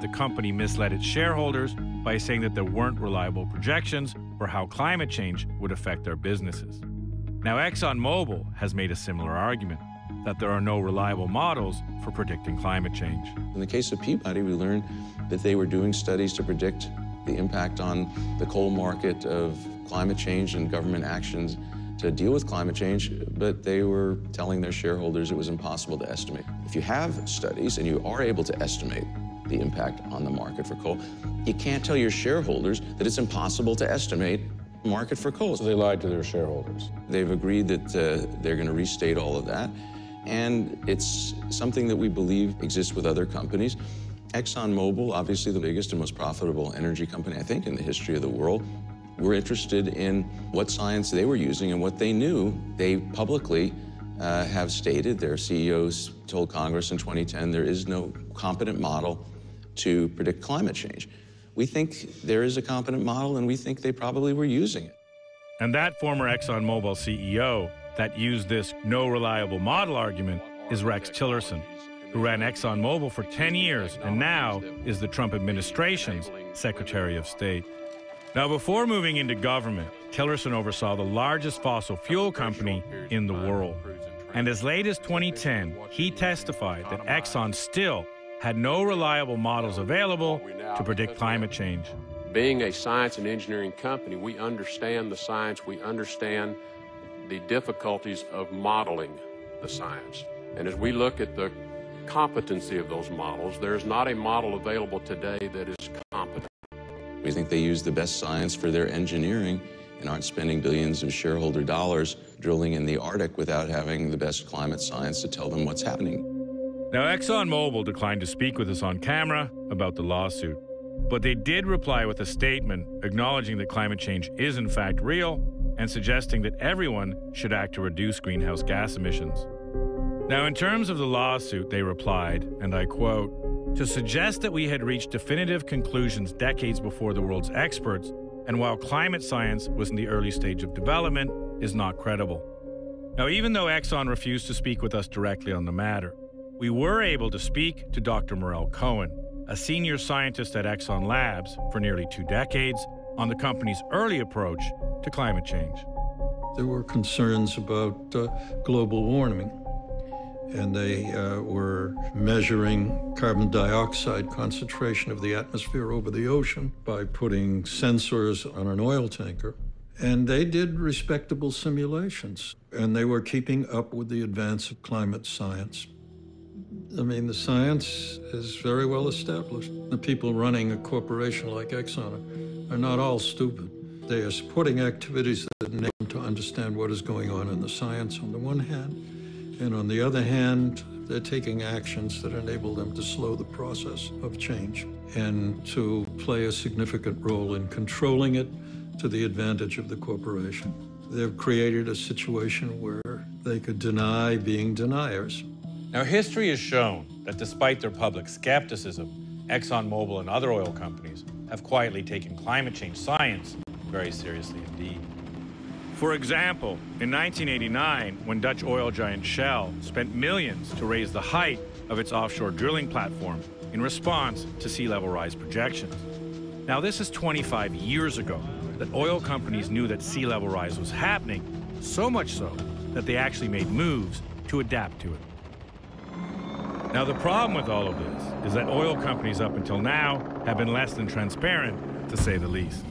the company misled its shareholders by saying that there weren't reliable projections for how climate change would affect their businesses. Now, ExxonMobil has made a similar argument, that there are no reliable models for predicting climate change. In the case of Peabody, we learned that they were doing studies to predict the impact on the coal market of climate change and government actions to deal with climate change, but they were telling their shareholders it was impossible to estimate. If you have studies and you are able to estimate the impact on the market for coal, you can't tell your shareholders that it's impossible to estimate the market for coal. So they lied to their shareholders. They've agreed that they're going to restate all of that, and it's something that we believe exists with other companies. ExxonMobil, obviously the biggest and most profitable energy company, I think, in the history of the world, were interested in what science they were using and what they knew. They publicly have stated, their CEOs told Congress in 2010, there is no competent model to predict climate change. We think there is a competent model, and we think they probably were using it. And that former ExxonMobil CEO that used this no reliable model argument is Rex Tillerson, who ran ExxonMobil for 10 years and now is the Trump administration's Secretary of State. Now, before moving into government, Tillerson oversaw the largest fossil fuel company in the world. And as late as 2010, he testified that Exxon still had no reliable models available to predict climate change. Being a science and engineering company, we understand the science, we understand the difficulties of modeling the science. And as we look at the competency of those models, there's not a model available today that is competent. We think they use the best science for their engineering and aren't spending billions of shareholder dollars drilling in the Arctic without having the best climate science to tell them what's happening. Now, ExxonMobil declined to speak with us on camera about the lawsuit, but they did reply with a statement acknowledging that climate change is in fact real and suggesting that everyone should act to reduce greenhouse gas emissions. Now, in terms of the lawsuit, they replied, and I quote, "To suggest that we had reached definitive conclusions decades before the world's experts, and while climate science was in the early stage of development, is not credible." Now, even though Exxon refused to speak with us directly on the matter, we were able to speak to Dr. Morel Cohen, a senior scientist at Exxon Labs for nearly 2 decades, on the company's early approach to climate change. There were concerns about global warming, and they were measuring carbon dioxide concentration of the atmosphere over the ocean by putting sensors on an oil tanker. And they did respectable simulations, and they were keeping up with the advance of climate science. I mean, the science is very well established. The people running a corporation like Exxon are not all stupid. They are supporting activities that enable them to understand what is going on in the science on the one hand, and on the other hand, they're taking actions that enable them to slow the process of change and to play a significant role in controlling it to the advantage of the corporation. They've created a situation where they could deny being deniers. Now, history has shown that despite their public skepticism, ExxonMobil and other oil companies have quietly taken climate change science very seriously indeed. For example, in 1989, when Dutch oil giant Shell spent millions to raise the height of its offshore drilling platform in response to sea level rise projections. Now, this is 25 years ago that oil companies knew that sea level rise was happening, so much so that they actually made moves to adapt to it. Now, the problem with all of this is that oil companies up until now have been less than transparent, to say the least.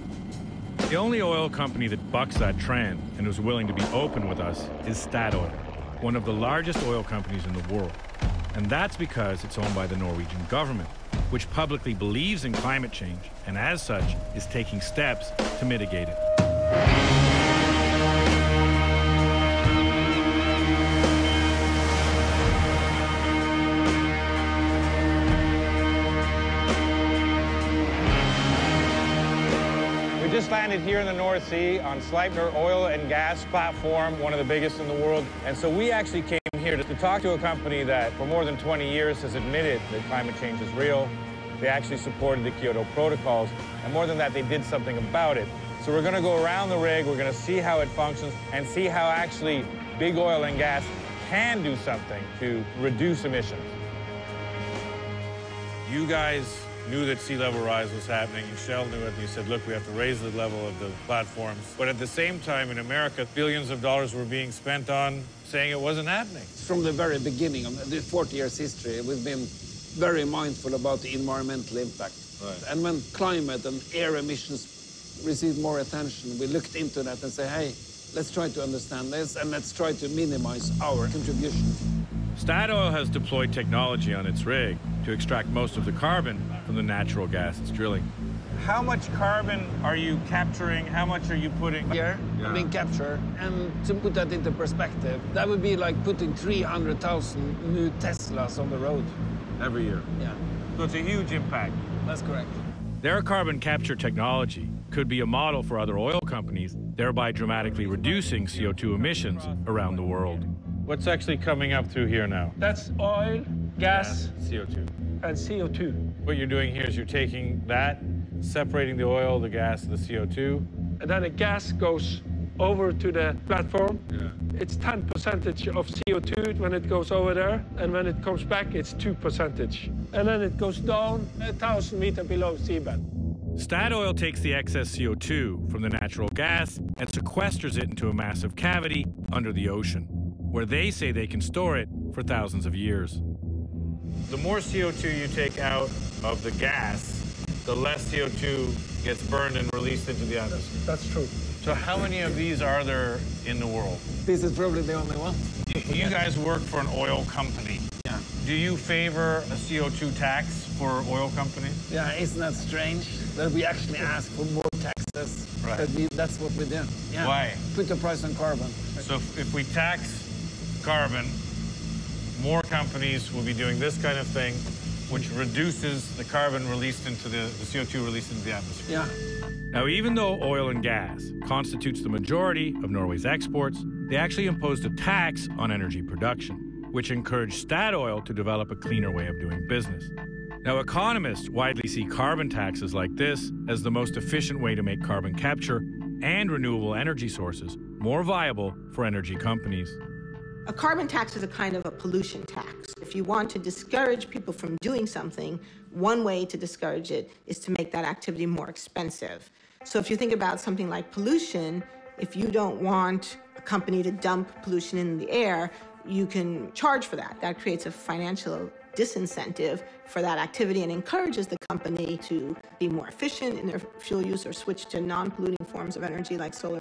The only oil company that bucks that trend and is willing to be open with us is Statoil, one of the largest oil companies in the world. And that's because it's owned by the Norwegian government, which publicly believes in climate change and as such is taking steps to mitigate it. We just landed here in the North Sea on Sleipner oil and gas platform, one of the biggest in the world. And so we actually came here to talk to a company that for more than 20 years has admitted that climate change is real. They actually supported the Kyoto protocols. And more than that, they did something about it. So we're going to go around the rig, we're going to see how it functions and see how actually big oil and gas can do something to reduce emissions. You guys knew that sea level rise was happening, and Shell knew it, and you said, look, we have to raise the level of the platforms. But at the same time, in America, billions of dollars were being spent on saying it wasn't happening. From the very beginning of the 40 years history, we've been very mindful about the environmental impact. Right. And when climate and air emissions received more attention, we looked into that and said, hey, let's try to understand this and let's try to minimize our contribution. Statoil has deployed technology on its rig to extract most of the carbon from the natural gas it's drilling. How much carbon are you capturing? How much are you putting Here, being captured. And to put that into perspective, that would be like putting 300,000 new Teslas on the road. every year? Yeah, So it's a huge impact. that's correct. Their carbon capture technology could be a model for other oil companies, thereby dramatically reducing CO2 emissions around the world. What's actually coming up through here now? That's oil, gas, CO2. and CO2. What you're doing here is you're taking that, separating the oil, the gas, and the CO2. And then the gas goes over to the platform. Yeah. It's 10% of CO2 when it goes over there, and when it comes back, it's 2%. And then it goes down 1,000 meters below seabed. Statoil takes the excess CO2 from the natural gas and sequesters it into a massive cavity under the ocean, where they say they can store it for thousands of years. The more CO2 you take out of the gas, the less CO2 gets burned and released into the atmosphere. That's true. So how many of these are there in the world? This is probably the only one. You guys work for an oil company. Yeah. Do you favor a CO2 tax for oil companies? Yeah, isn't that strange that we actually ask for more taxes? Right. That's what we do. Yeah. Why? Put the price on carbon. So if we tax carbon, more companies will be doing this kind of thing, which reduces the carbon released into the CO2 released into the atmosphere. Yeah. Now, even though oil and gas constitutes the majority of Norway's exports, they actually imposed a tax on energy production, which encouraged Statoil to develop a cleaner way of doing business. Now, economists widely see carbon taxes like this as the most efficient way to make carbon capture and renewable energy sources more viable for energy companies. A carbon tax is a kind of a pollution tax. If you want to discourage people from doing something, one way to discourage it is to make that activity more expensive. So if you think about something like pollution, if you don't want a company to dump pollution in the air, you can charge for that. That creates a financial disincentive for that activity and encourages the company to be more efficient in their fuel use or switch to non-polluting forms of energy like solar